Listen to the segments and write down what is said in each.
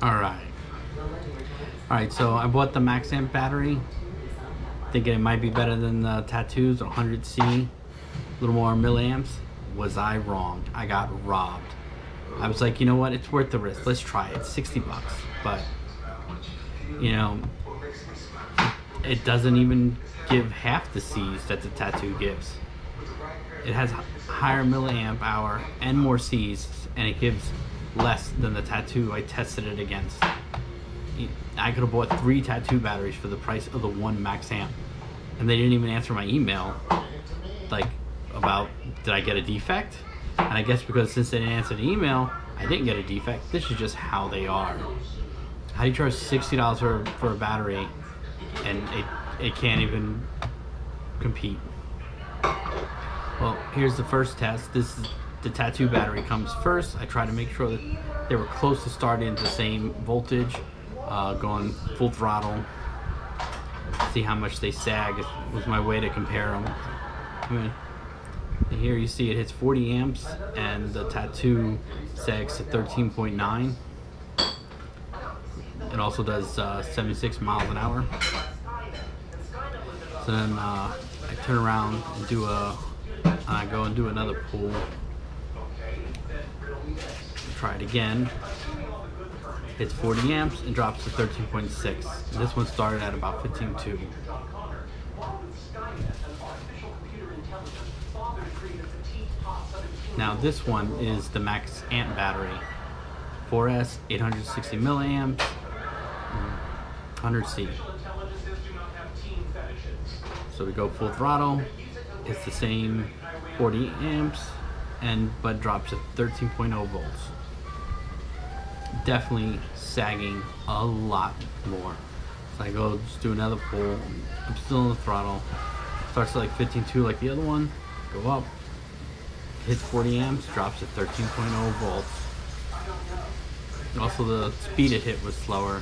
Alright, so I bought the Maxamp battery, thinking it might be better than the Tattoos, 100C, a little more milliamps. Was I wrong? I got robbed. I was like, you know what, it's worth the risk. Let's try it. 60 bucks. But, you know, it doesn't even give half the C's that the Tattoo gives. It has higher milliamp hour and more C's, and it gives less than the Tattoo I tested it against. I could have bought 3 Tattoo batteries for the price of the one Maxamp, and they didn't even answer my email, like, about did I get a defect? And I guess because since they didn't answer the email, I didn't get a defect. This is just how they are. How do you charge $60 for a battery and it can't even compete? Well, here's the first test. This is the Tattoo battery comes first. I try to make sure that they were close to starting at the same voltage, going full throttle, see how much they sag. It was my way to compare them. I mean, here you see it hits 40 amps and the Tattoo sags to 13.9. It also does 76 miles an hour. So then I turn around and I go and do another pull. Try it again. Hits 40 amps and drops to 13.6. This one started at about 15.2. Now this one is the Maxamp battery. 4S, 860 milliamps, 100C. So we go full throttle. It's the same 40 amps, but drops at 13.0 volts. Definitely sagging a lot more. So I go just do another pull. I'm still on the throttle. Starts at like 15.2 like the other one. Go up. Hits 40 amps, drops at 13.0 volts. Also the speed it hit was slower.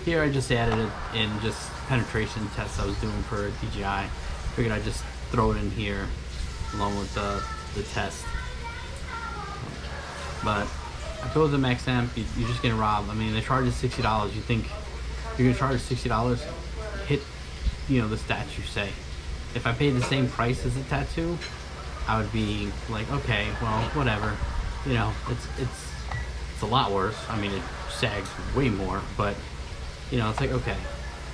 Here I just added it in just penetration tests I was doing for DJI. Figured I'd just throw it in here along with the test. But I feel with the Maxamp, you're just getting robbed. I mean, they charge you $60. You think you're gonna charge $60? Hit, the stats you say. If I paid the same price as a Tattoo, I would be like, okay, well, whatever. It's a lot worse. I mean, it sags way more, but it's like, okay.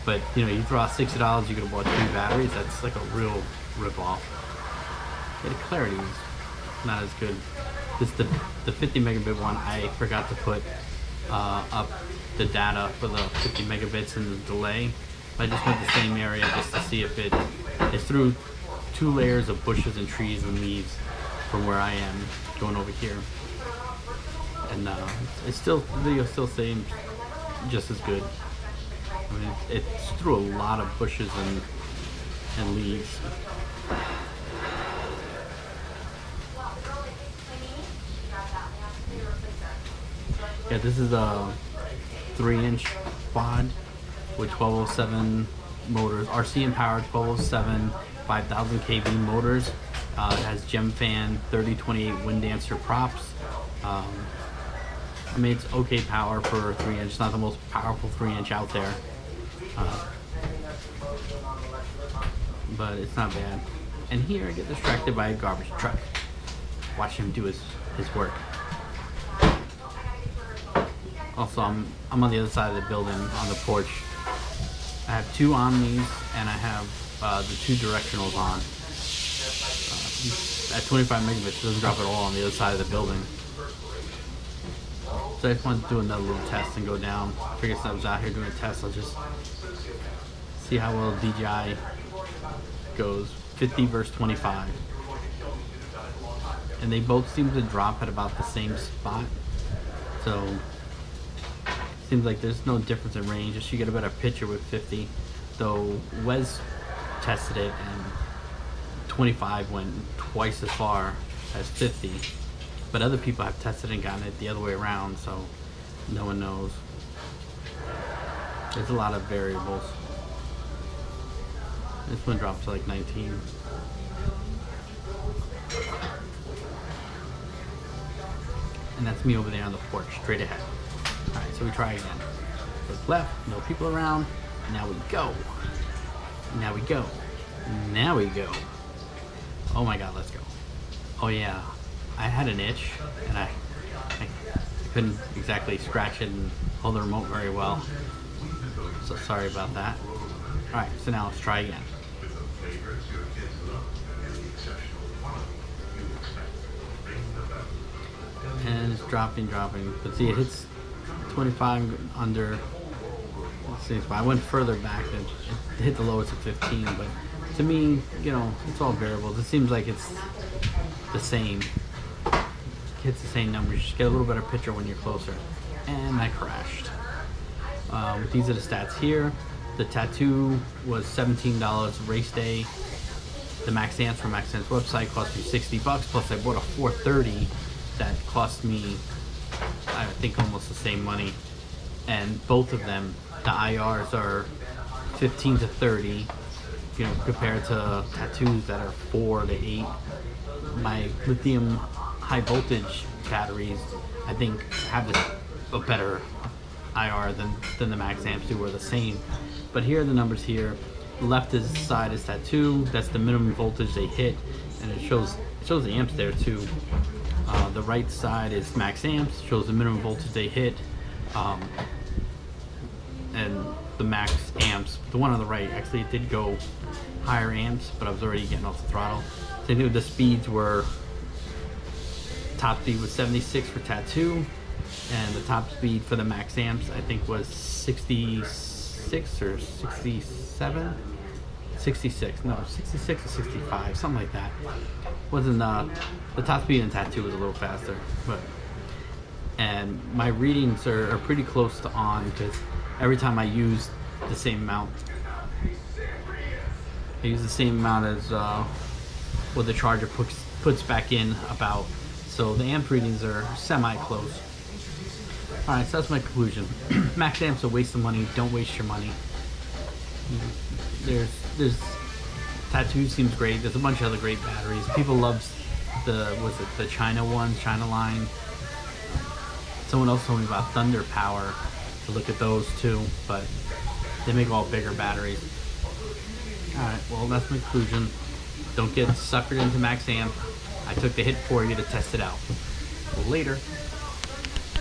But you throw out $60, you could have bought 3 batteries. That's like a real rip-off. Yeah, the clarity is not as good. This the 50 megabit one. I forgot to put up the data for the 50 megabits and the delay. I just went the same area just to see if it's through 2 layers of bushes and trees and leaves from where I am going over here, and the video still seems just as good. I mean, it's through a lot of bushes and leaves. Yeah, this is a 3-inch quad with 1207 motors, RC empowered 1207, 5000 kV motors. It has gem fan, 3028 wind dancer props. I mean, it's okay power for 3-inch. It's not the most powerful 3-inch out there, but it's not bad. And here I get distracted by a garbage truck. Watch him do his work. Also, I'm on the other side of the building on the porch. I have 2 Omnis and I have the 2 directionals on. At 25 megabits, it doesn't drop at all on the other side of the building. So I just wanted to do another little test and go down. Figured since I was out here doing a test, I'll just see how well DJI goes. 50 versus 25. And they both seem to drop at about the same spot. So seems like there's no difference in range. Just you get a better picture with 50. Though Wes tested it and 25 went twice as far as 50. But other people have tested and gotten it the other way around, so no one knows. There's a lot of variables. This one drops to like 19. And that's me over there on the porch, straight ahead. Alright, so we try again. Look left, no people around. Now we go. Now we go. Now we go. Oh my god, let's go. Oh yeah, I had an itch and I couldn't exactly scratch it and hold the remote very well. So sorry about that. Alright, so now let's try again. And it's dropping. But see, it hits 25 under. I went further back and it hit the lowest of 15, but to me, you know, it's all variables. It seems like it's the same. It hits the same numbers. You just get a little better picture when you're closer. And I crashed. These are the stats here. The tattoo was $17 race day. The Maxamp from Maxamp's website cost me $60, plus I bought a 430 that cost me, I think, almost the same money. And both of them, the IRs are 15 to 30, you know, compared to tattoos that are 4 to 8. My lithium high voltage batteries, I think, have a better IR than the Maxamps do, or the same. But here are the numbers here. The left side is tattoo. That's the minimum voltage they hit, and it shows the amps there too. The right side is Maxamps, shows the minimum voltage they hit, and the max amps. The one on the right, actually, it did go higher amps, but I was already getting off the throttle. So I knew the speeds were, top speed was 76 for tattoo, and the top speed for the Maxamps, I think, was 66 or 67. 66, no, 66 or 65, something like that. Wasn't the top speed in tattoo was a little faster, and my readings are pretty close to on, because every time I use the same amount, I use the same amount as what the charger puts back in about. So the amp readings are semi-close. Alright, so that's my conclusion. Maxamp's a waste of money. Don't waste your money. There's tattoo seems great. There's a bunch of other great batteries. People love the China line. Someone else told me about Thunder Power to look at those too, but they make all bigger batteries. Alright, well, that's my conclusion. Don't get suckered into Maxamp. I took the hit for you to test it out. Later.